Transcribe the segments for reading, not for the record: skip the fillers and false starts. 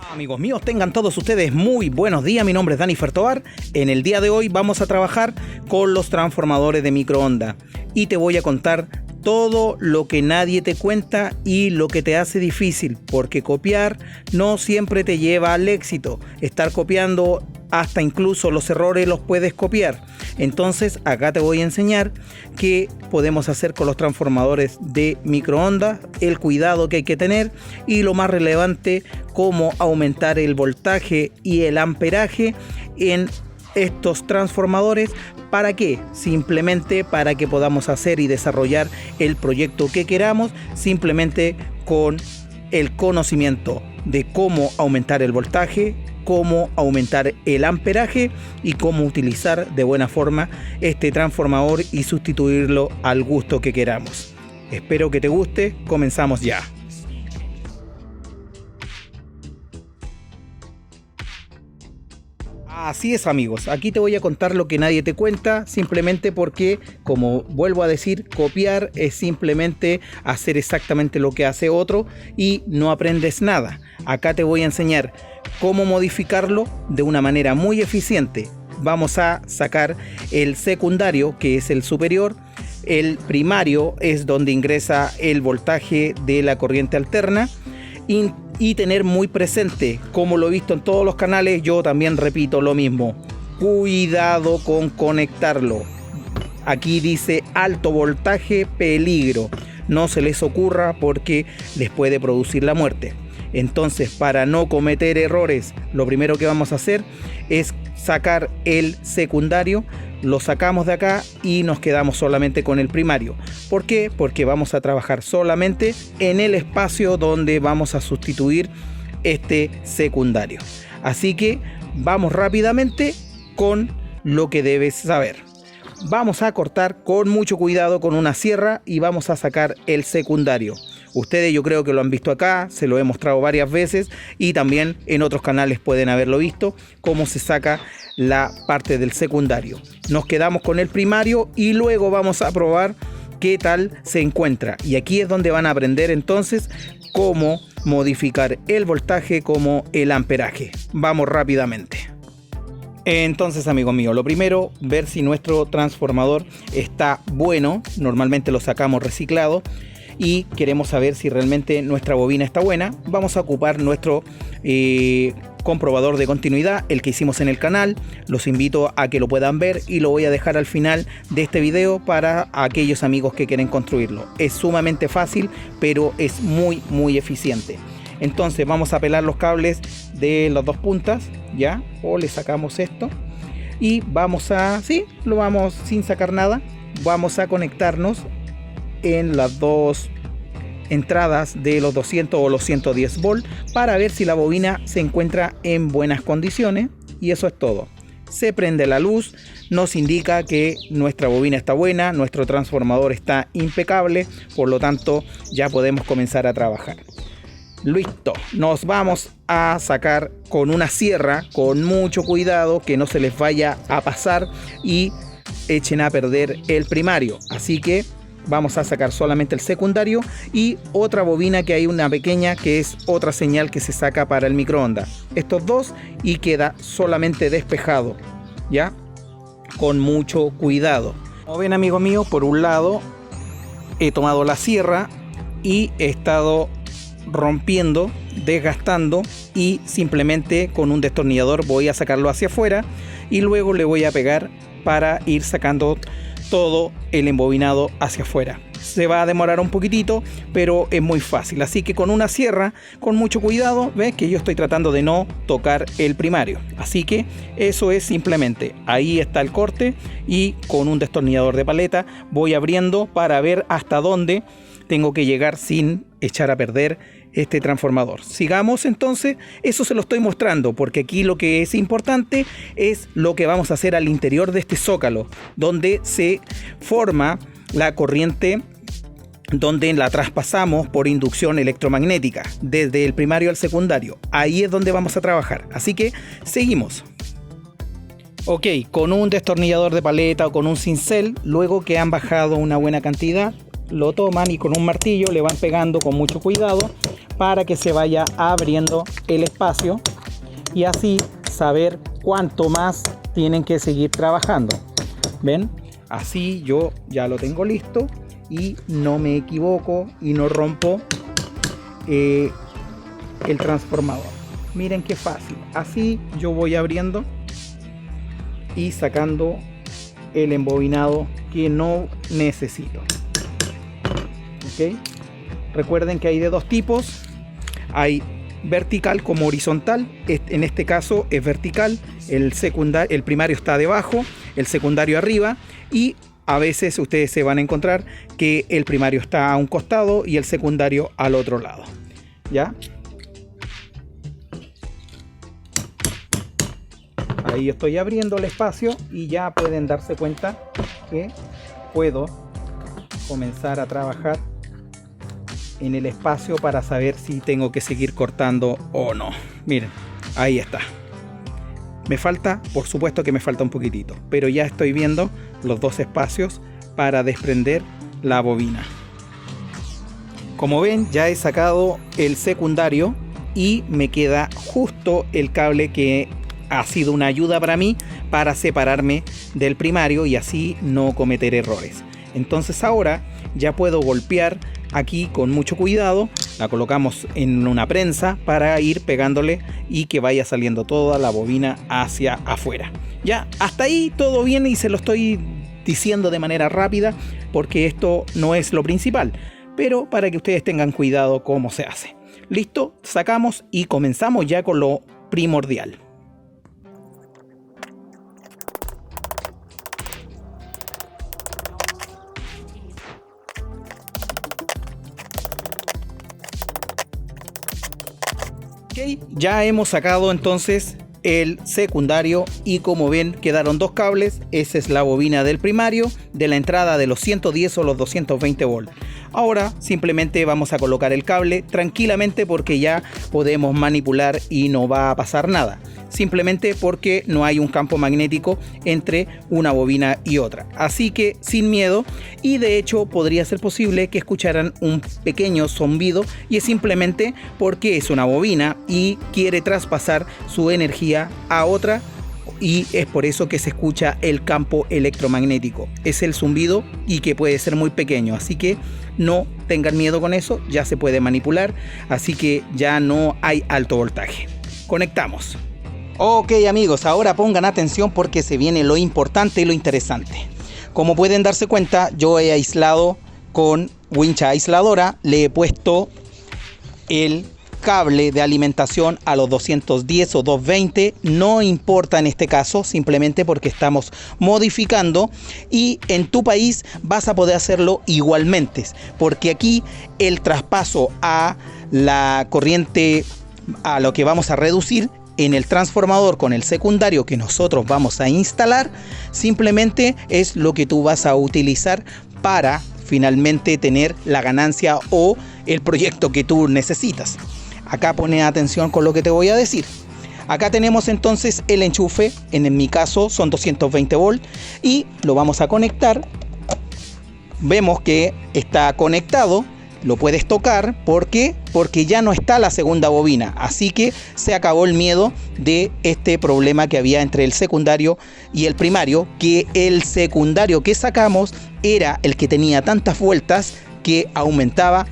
Amigos míos, tengan todos ustedes muy buenos días. Mi nombre es Danifer Tovar. En el día de hoy vamos a trabajar con los transformadores de microondas y te voy a contar todo lo que nadie te cuenta y lo que te hace difícil, porque copiar no siempre te lleva al éxito. Estar copiando, hasta incluso los errores los puedes copiar. Entonces acá te voy a enseñar qué podemos hacer con los transformadores de microondas, el cuidado que hay que tener y lo más relevante, cómo aumentar el voltaje y el amperaje en estos transformadores. ¿Para qué? Simplemente para que podamos hacer y desarrollar el proyecto que queramos, simplemente con el conocimiento de cómo aumentar el voltaje, cómo aumentar el amperaje y cómo utilizar de buena forma este transformador y sustituirlo al gusto que queramos. Espero que te guste, comenzamos ya. Así es, amigos, aquí te voy a contar lo que nadie te cuenta, simplemente porque, como vuelvo a decir, copiar es simplemente hacer exactamente lo que hace otro y no aprendes nada. Acá te voy a enseñar cómo modificarlo de una manera muy eficiente. Vamos a sacar el secundario, que es el superior. El primario es donde ingresa el voltaje de la corriente alterna. Y tener muy presente, como lo he visto en todos los canales, yo también repito lo mismo: cuidado con conectarlo. Aquí dice alto voltaje, peligro. No se les ocurra porque les puede producir la muerte. Entonces, para no cometer errores, lo primero que vamos a hacer es sacar el secundario. Lo sacamos de acá y nos quedamos solamente con el primario. ¿Por qué? Porque vamos a trabajar solamente en el espacio donde vamos a sustituir este secundario. Así que vamos rápidamente con lo que debes saber. Vamos a cortar con mucho cuidado con una sierra y vamos a sacar el secundario. Ustedes yo creo que lo han visto acá, se lo he mostrado varias veces y también en otros canales pueden haberlo visto, cómo se saca la parte del secundario. Nos quedamos con el primario y luego vamos a probar qué tal se encuentra. Y aquí es donde van a aprender entonces cómo modificar el voltaje como el amperaje. Vamos rápidamente. Entonces, amigos míos, lo primero, ver si nuestro transformador está bueno. Normalmente lo sacamos reciclado y queremos saber si realmente nuestra bobina está buena. Vamos a ocupar nuestro comprobador de continuidad, el que hicimos en el canal. Los invito a que lo puedan ver y lo voy a dejar al final de este video para aquellos amigos que quieren construirlo. Es sumamente fácil, pero es muy eficiente. Entonces vamos a pelar los cables de las dos puntas, ya, o le sacamos esto y vamos a, lo vamos sin sacar nada, vamos a conectarnos en las dos entradas de los 200 o los 110 volts para ver si la bobina se encuentra en buenas condiciones. Y eso es todo. Se prende la luz, nos indica que nuestra bobina está buena, nuestro transformador está impecable, por lo tanto ya podemos comenzar a trabajar. Listo, nos vamos a sacar con una sierra, con mucho cuidado que no se les vaya a pasar y echen a perder el primario. Así que vamos a sacar solamente el secundario y otra bobina, que hay una pequeña que es otra señal que se saca para el microondas. Estos dos y queda solamente despejado, ya, con mucho cuidado. Como ven, amigos míos, por un lado he tomado la sierra y he estado rompiendo, desgastando y simplemente con un destornillador voy a sacarlo hacia afuera y luego le voy a pegar para ir sacando todo el embobinado hacia afuera. Se va a demorar un poquitito, pero es muy fácil. Así que con una sierra, con mucho cuidado, ves que yo estoy tratando de no tocar el primario. Así que eso es simplemente, ahí está el corte y con un destornillador de paleta voy abriendo para ver hasta dónde tengo que llegar sin echar a perder este transformador. Sigamos entonces, eso se lo estoy mostrando porque aquí lo que es importante es lo que vamos a hacer al interior de este zócalo, donde se forma la corriente, donde la traspasamos por inducción electromagnética desde el primario al secundario. Ahí es donde vamos a trabajar, así que seguimos. Ok, con un destornillador de paleta o con un cincel, luego que han bajado una buena cantidad, lo toman y con un martillo le van pegando con mucho cuidado para que se vaya abriendo el espacio y así saber cuánto más tienen que seguir trabajando. ¿Ven? Así yo ya lo tengo listo y no me equivoco y no rompo el transformador. Miren qué fácil. Así yo voy abriendo y sacando el embobinado que no necesito. ¿Ok? Recuerden que hay de dos tipos. Hay vertical como horizontal. En este caso es vertical. El primario está debajo, el secundario arriba, y a veces ustedes se van a encontrar que el primario está a un costado y el secundario al otro lado. ¿Ya? Ahí estoy abriendo el espacio y ya pueden darse cuenta que puedo comenzar a trabajar en el espacio para saber si tengo que seguir cortando o no. Miren, ahí está. Me falta, por supuesto que me falta un poquitito, pero ya estoy viendo los dos espacios para desprender la bobina. Como ven, ya he sacado el secundario y me queda justo el cable que ha sido una ayuda para mí para separarme del primario y así no cometer errores. Entonces ahora ya puedo golpear aquí con mucho cuidado. La colocamos en una prensa para ir pegándole y que vaya saliendo toda la bobina hacia afuera. Ya, hasta ahí todo bien y se lo estoy diciendo de manera rápida porque esto no es lo principal, pero para que ustedes tengan cuidado cómo se hace. Listo, sacamos y comenzamos ya con lo primordial. Ya hemos sacado entonces el secundario y como ven quedaron dos cables. Esa es la bobina del primario de la entrada de los 110 o los 220 volts. Ahora simplemente vamos a colocar el cable tranquilamente porque ya podemos manipular y no va a pasar nada. Simplemente porque no hay un campo magnético entre una bobina y otra. Así que sin miedo, y de hecho podría ser posible que escucharan un pequeño zumbido y es simplemente porque es una bobina y quiere traspasar su energía a otra y es por eso que se escucha el campo electromagnético. Es el zumbido y que puede ser muy pequeño, así que no tengan miedo con eso, ya se puede manipular, así que ya no hay alto voltaje. Conectamos. Ok amigos, ahora pongan atención porque se viene lo importante y lo interesante. Como pueden darse cuenta, yo he aislado con wincha aisladora, le he puesto el cable de alimentación a los 210 o 220, no importa en este caso, simplemente porque estamos modificando y en tu país vas a poder hacerlo igualmente, porque aquí el traspaso a la corriente, a lo que vamos a reducir en el transformador con el secundario que nosotros vamos a instalar, simplemente es lo que tú vas a utilizar para finalmente tener la ganancia o el proyecto que tú necesitas. Acá pone atención con lo que te voy a decir. Acá tenemos entonces el enchufe, en mi caso son 220 volts y lo vamos a conectar. Vemos que está conectado. Lo puedes tocar, ¿por qué? Porque ya no está la segunda bobina, así que se acabó el miedo de este problema que había entre el secundario y el primario, que el secundario que sacamos era el que tenía tantas vueltas que aumentaba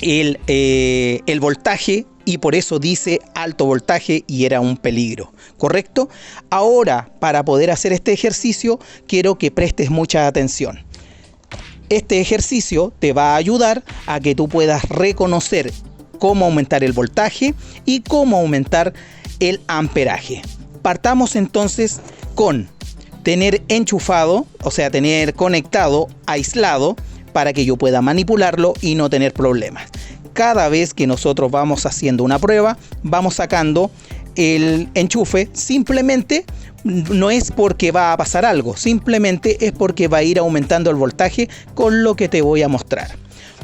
el voltaje y por eso dice alto voltaje y era un peligro, ¿correcto? Ahora, para poder hacer este ejercicio, quiero que prestes mucha atención. Este ejercicio te va a ayudar a que tú puedas reconocer cómo aumentar el voltaje y cómo aumentar el amperaje. Partamos entonces con tener enchufado, o sea, tener conectado, aislado, para que yo pueda manipularlo y no tener problemas. Cada vez que nosotros vamos haciendo una prueba, vamos sacando el enchufe, simplemente no es porque va a pasar algo, simplemente es porque va a ir aumentando el voltaje con lo que te voy a mostrar.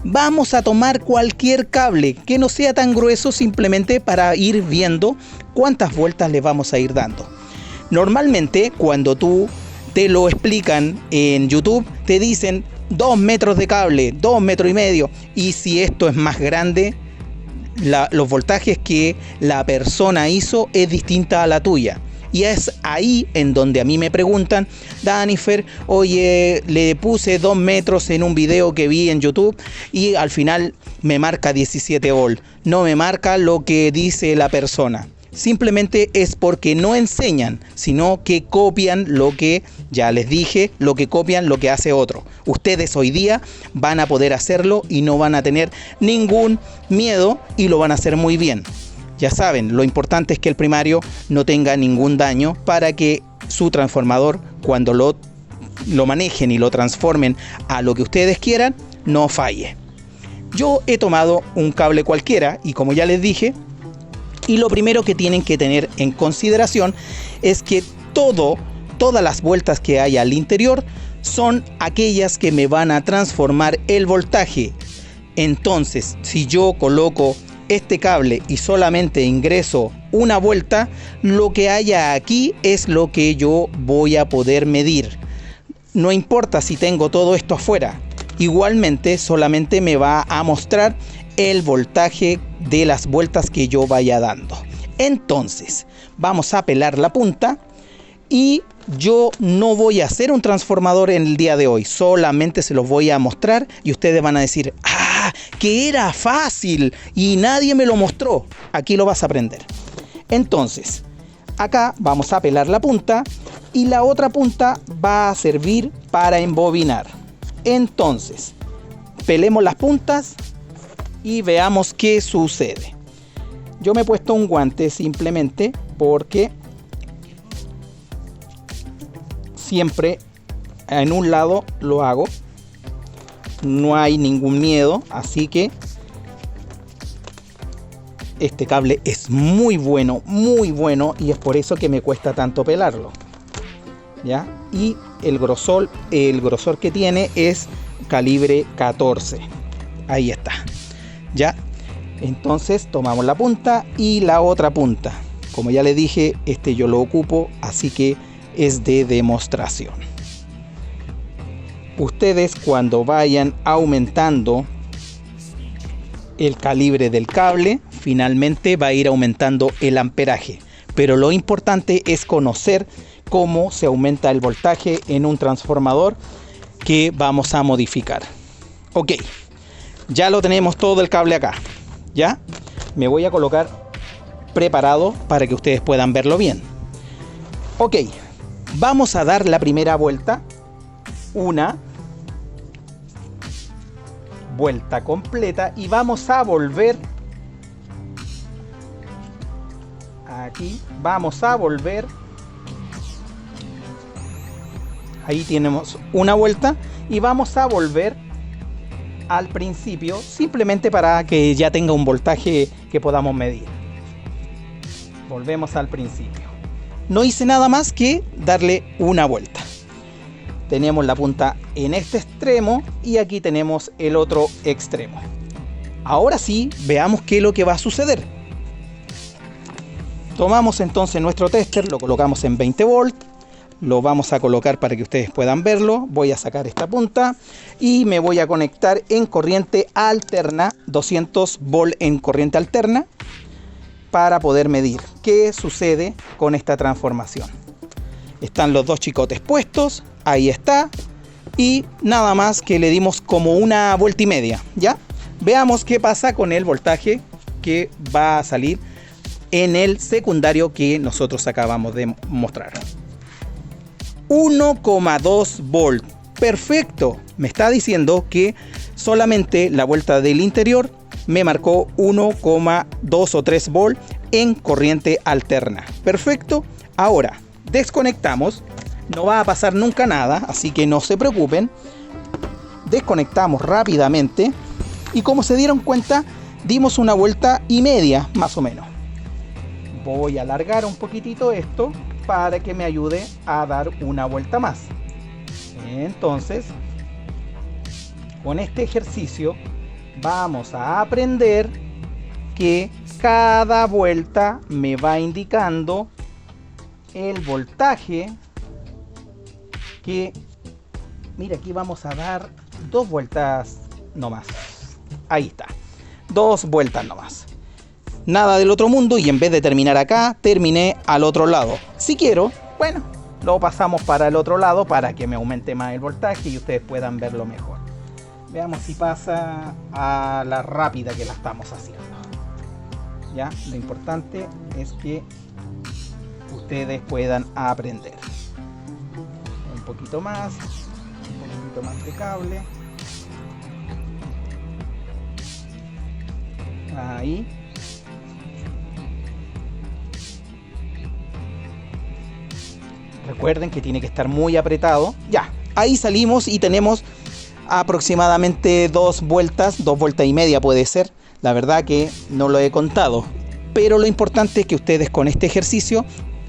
Vamos a tomar cualquier cable que no sea tan grueso, simplemente para ir viendo cuántas vueltas le vamos a ir dando. Normalmente cuando tú te lo explican en YouTube, te dicen 2 metros de cable, 2 metros y medio, y si esto es más grande, los voltajes que la persona hizo es distinta a la tuya. Y es ahí en donde a mí me preguntan, Danifer, oye, le puse 2 metros en un video que vi en YouTube y al final me marca 17 volts. No me marca lo que dice la persona. Simplemente es porque no enseñan, sino que copian lo que, ya les dije, lo que copian lo que hace otro. Ustedes hoy día van a poder hacerlo y no van a tener ningún miedo y lo van a hacer muy bien. Ya saben, lo importante es que el primario no tenga ningún daño para que su transformador, cuando lo manejen y lo transformen a lo que ustedes quieran, no falle. Yo he tomado un cable cualquiera y como ya les dije, y lo primero que tienen que tener en consideración es que todas las vueltas que hay al interior son aquellas que me van a transformar el voltaje. Entonces, si yo coloco este cable y solamente ingreso una vuelta, lo que haya aquí es lo que yo voy a poder medir. No importa si tengo todo esto afuera, igualmente solamente me va a mostrar el voltaje de las vueltas que yo vaya dando. Entonces, vamos a pelar la punta y yo no voy a hacer un transformador en el día de hoy, solamente se los voy a mostrar y ustedes van a decir, ¡ah! Que era fácil y nadie me lo mostró. Aquí lo vas a aprender. Entonces, acá vamos a pelar la punta y la otra punta va a servir para embobinar. Entonces, pelemos las puntas y veamos qué sucede. Yo me he puesto un guante simplemente porque siempre en un lado lo hago, no hay ningún miedo, así que este cable es muy bueno y es por eso que me cuesta tanto pelarlo, ¿ya? Y el grosor que tiene es calibre 14. Ahí está, ¿ya? Entonces tomamos la punta y la otra punta. Como ya les dije, este yo lo ocupo, así que es de demostración. Ustedes cuando vayan aumentando el calibre del cable, finalmente va a ir aumentando el amperaje. Pero lo importante es conocer cómo se aumenta el voltaje en un transformador que vamos a modificar. Ok, ya lo tenemos todo el cable acá. Ya me voy a colocar preparado para que ustedes puedan verlo bien. Ok, vamos a dar la primera vuelta, una vuelta completa, y vamos a volver aquí, vamos a volver, ahí tenemos una vuelta y vamos a volver al principio, simplemente para que ya tenga un voltaje que podamos medir. Volvemos al principio. No hice nada más que darle una vuelta. Tenemos la punta en este extremo y aquí tenemos el otro extremo. Ahora sí, veamos qué es lo que va a suceder. Tomamos entonces nuestro tester, lo colocamos en 20 volts. Lo vamos a colocar para que ustedes puedan verlo. Voy a sacar esta punta y me voy a conectar en corriente alterna, 200 volts en corriente alterna, para poder medir qué sucede con esta transformación. Están los dos chicotes puestos, ahí está, y nada más que le dimos como una vuelta y media, ¿ya? Veamos qué pasa con el voltaje que va a salir en el secundario que nosotros acabamos de mostrar. 1,2 volt. Perfecto. Me está diciendo que solamente la vuelta del interior me marcó 1,2 o 3 volt en corriente alterna. Perfecto. Ahora desconectamos. No va a pasar nunca nada, así que no se preocupen. Desconectamos rápidamente y como se dieron cuenta, dimos una vuelta y media más o menos. Voy a alargar un poquitito esto para que me ayude a dar una vuelta más. Entonces, con este ejercicio vamos a aprender que cada vuelta me va indicando el voltaje que, mira, aquí vamos a dar 2 vueltas nomás. Ahí está, 2 vueltas nomás. nada del otro mundo, y en vez de terminar acá, terminé al otro lado. Si quiero, bueno, lo pasamos para el otro lado para que me aumente más el voltaje y ustedes puedan verlo mejor. Veamos si pasa a la rápida que la estamos haciendo. Ya, lo importante es que ustedes puedan aprender. Un poquito más de cable. Ahí. Recuerden que tiene que estar muy apretado. Ya, ahí salimos y tenemos aproximadamente 2 vueltas y media puede ser. La verdad que no lo he contado. Pero lo importante es que ustedes con este ejercicio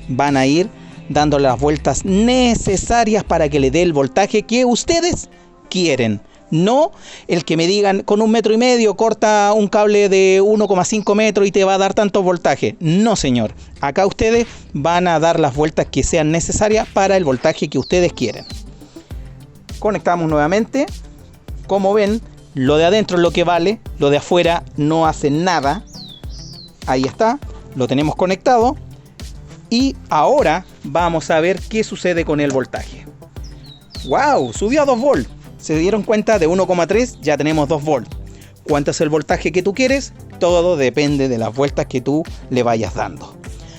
van a ir dando las vueltas necesarias para que le dé el voltaje que ustedes quieren. No el que me digan con 1,5 metros corta un cable de 1,5 metros y te va a dar tanto voltaje. No, señor. Acá ustedes van a dar las vueltas que sean necesarias para el voltaje que ustedes quieren. Conectamos nuevamente. Como ven, lo de adentro es lo que vale, lo de afuera no hace nada. Ahí está, lo tenemos conectado. Y ahora vamos a ver qué sucede con el voltaje. ¡Wow! Subió a 2 volts. ¿Se dieron cuenta? De 1,3 ya tenemos 2 volts. ¿Cuánto es el voltaje que tú quieres? Todo depende de las vueltas que tú le vayas dando.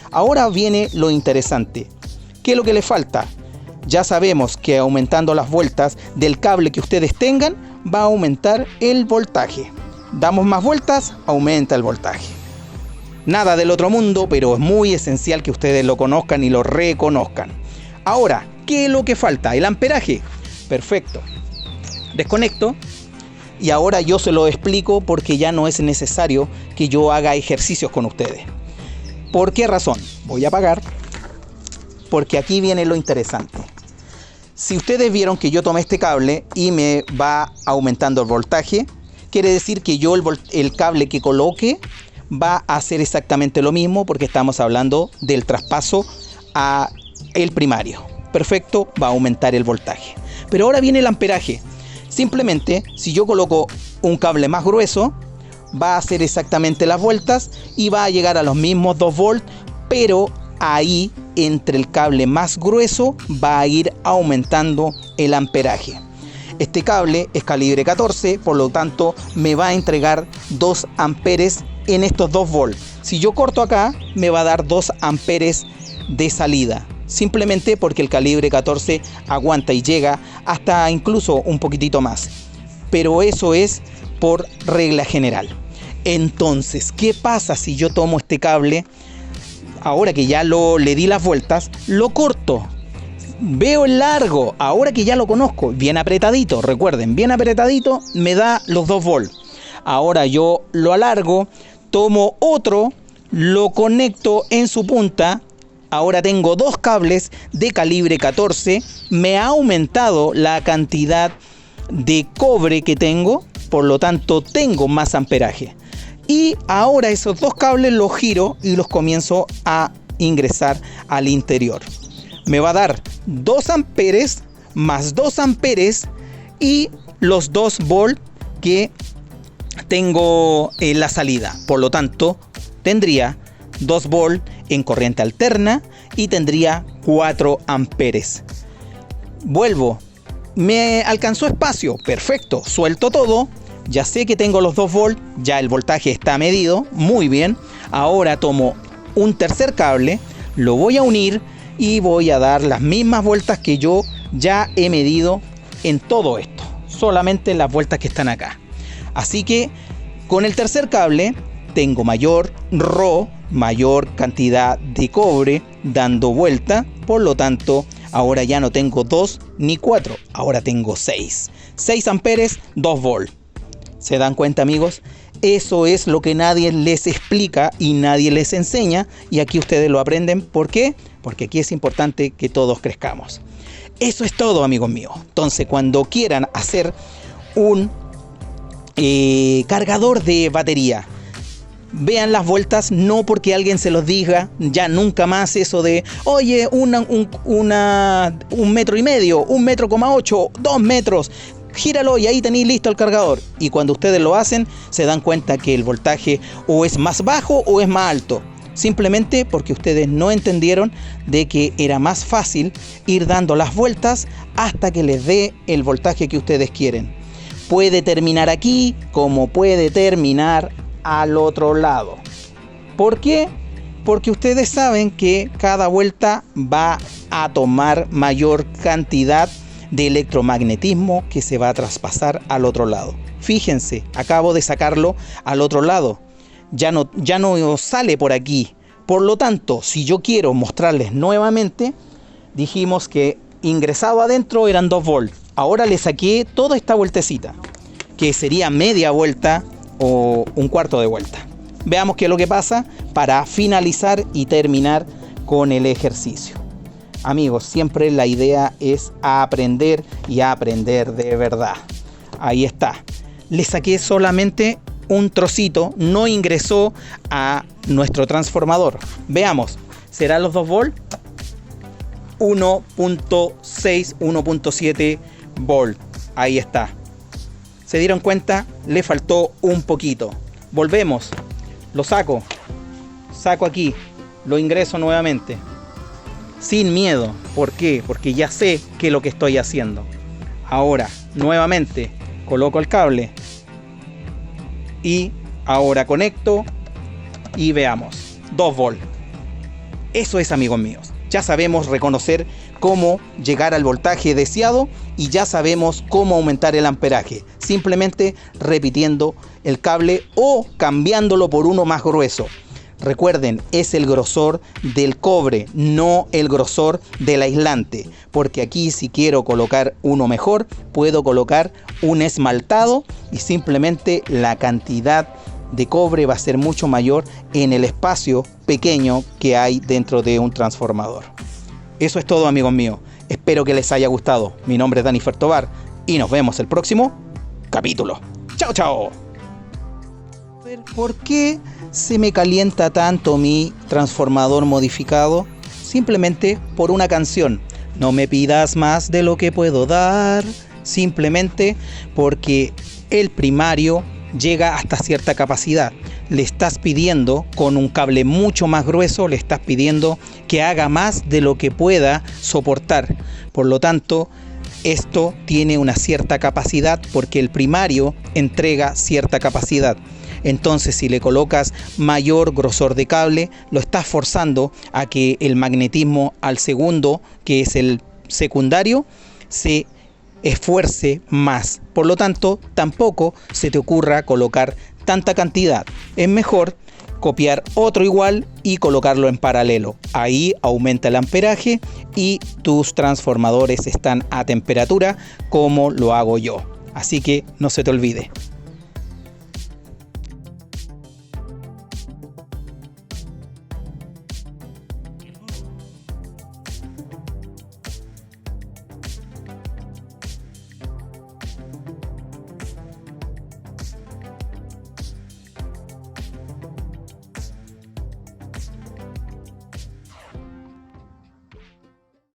Ahora viene lo interesante. ¿Qué es lo que le falta? Ya sabemos que aumentando las vueltas del cable que ustedes tengan, va a aumentar el voltaje. Damos más vueltas, aumenta el voltaje. Nada del otro mundo, pero es muy esencial que ustedes lo conozcan y lo reconozcan. Ahora, ¿qué es lo que falta? El amperaje. Perfecto. Desconecto y ahora yo se lo explico porque ya no es necesario que yo haga ejercicios con ustedes. ¿Por qué razón? Voy a apagar porque aquí viene lo interesante. Si ustedes vieron que yo tomé este cable y me va aumentando el voltaje, quiere decir que yo el cable que coloque va a hacer exactamente lo mismo porque estamos hablando del traspaso a el primario. Perfecto, va a aumentar el voltaje. Pero ahora viene el amperaje. Simplemente, si yo coloco un cable más grueso, va a hacer exactamente las vueltas y va a llegar a los mismos 2 volts, pero ahí entre el cable más grueso va a ir aumentando el amperaje. Este cable es calibre 14, por lo tanto me va a entregar 2 amperes en estos 2 volts. Si yo corto acá, me va a dar 2 amperes de salida. Simplemente porque el calibre 14 aguanta y llega hasta incluso un poquitito más. Pero eso es por regla general. Entonces, ¿qué pasa si yo tomo este cable? Ahora que ya le di las vueltas, lo corto. Veo el largo, ahora que ya lo conozco, bien apretadito, recuerden, bien apretadito, me da los 2 volts. Ahora yo lo alargo, tomo otro, lo conecto en su punta. Ahora tengo 2 cables de calibre 14, me ha aumentado la cantidad de cobre que tengo, por lo tanto tengo más amperaje. Y ahora esos 2 cables los giro y los comienzo a ingresar al interior. Me va a dar 2 amperes más 2 amperes y los 2 volts que tengo en la salida. Por lo tanto, tendría 2 volts en corriente alterna y tendría 4 amperes. Vuelvo, me alcanzó espacio, perfecto, suelto todo, ya sé que tengo los 2 volts, ya el voltaje está medido, muy bien. Ahora tomo un tercer cable, lo voy a unir y voy a dar las mismas vueltas que yo ya he medido en todo esto, solamente en las vueltas que están acá. Así que con el tercer cable tengo mayor Rho, mayor cantidad de cobre dando vuelta, por lo tanto ahora ya no tengo 2 ni 4, ahora tengo 6 amperes, 2 volts. ¿Se dan cuenta, amigos? Eso es lo que nadie les explica y nadie les enseña, y aquí ustedes lo aprenden. ¿Por qué? Porque aquí es importante que todos crezcamos. Eso es todo, amigos míos. Entonces, cuando quieran hacer un cargador de batería, vean las vueltas, no porque alguien se los diga, ya nunca más eso de, oye, un metro y medio, 1,8 metros, 2 metros. gíralo y ahí tenéis listo el cargador. Y cuando ustedes lo hacen, se dan cuenta que el voltaje o es más bajo o es más alto. Simplemente porque ustedes no entendieron de que era más fácil ir dando las vueltas hasta que les dé el voltaje que ustedes quieren. Puede terminar aquí como puede terminar al otro lado. ¿Por qué? Porque ustedes saben que cada vuelta va a tomar mayor cantidad de electromagnetismo que se va a traspasar al otro lado. Fíjense, acabo de sacarlo al otro lado. Ya no sale por aquí. Por lo tanto, si yo quiero mostrarles nuevamente, dijimos que ingresado adentro eran 2 volts. Ahora le saqué toda esta vueltecita, que sería media vuelta o un cuarto de vuelta. Veamos qué es lo que pasa para finalizar y terminar con el ejercicio. Amigos, siempre la idea es aprender y aprender de verdad. Ahí está. Le saqué solamente un trocito, no ingresó a nuestro transformador. Veamos, ¿serán los 2 volts? 1.6, 1.7 volt. Ahí está. ¿Se dieron cuenta? Le faltó un poquito. Volvemos. Lo saco. Saco aquí. Lo ingreso nuevamente. Sin miedo. ¿Por qué? Porque ya sé qué es lo que estoy haciendo. Ahora, nuevamente, coloco el cable. Y ahora conecto. Y veamos. 2 volts. Eso es, amigos míos. Ya sabemos reconocer cómo llegar al voltaje deseado y ya sabemos cómo aumentar el amperaje. Simplemente repitiendo el cable o cambiándolo por uno más grueso. Recuerden, es el grosor del cobre, no el grosor del aislante. Porque aquí, si quiero colocar uno mejor, puedo colocar un esmaltado y simplemente la cantidad de cobre va a ser mucho mayor en el espacio pequeño que hay dentro de un transformador. Eso es todo, amigos míos. Espero que les haya gustado. Mi nombre es Danifer Tobar y nos vemos el próximo capítulo. ¡Chao, chao! ¿Por qué se me calienta tanto mi transformador modificado? Simplemente por una canción. No me pidas más de lo que puedo dar. Simplemente porque el primario llega hasta cierta capacidad. Le estás pidiendo con un cable mucho más grueso, le estás pidiendo que haga más de lo que pueda soportar. Por lo tanto, esto tiene una cierta capacidad porque el primario entrega cierta capacidad. Entonces, si le colocas mayor grosor de cable, lo estás forzando a que el magnetismo al segundo, que es el secundario, se esfuerce más. Por lo tanto, tampoco se te ocurra colocar tanta cantidad. Es mejor copiar otro igual y colocarlo en paralelo. Ahí aumenta el amperaje y tus transformadores están a temperatura como lo hago yo. Así que no se te olvide.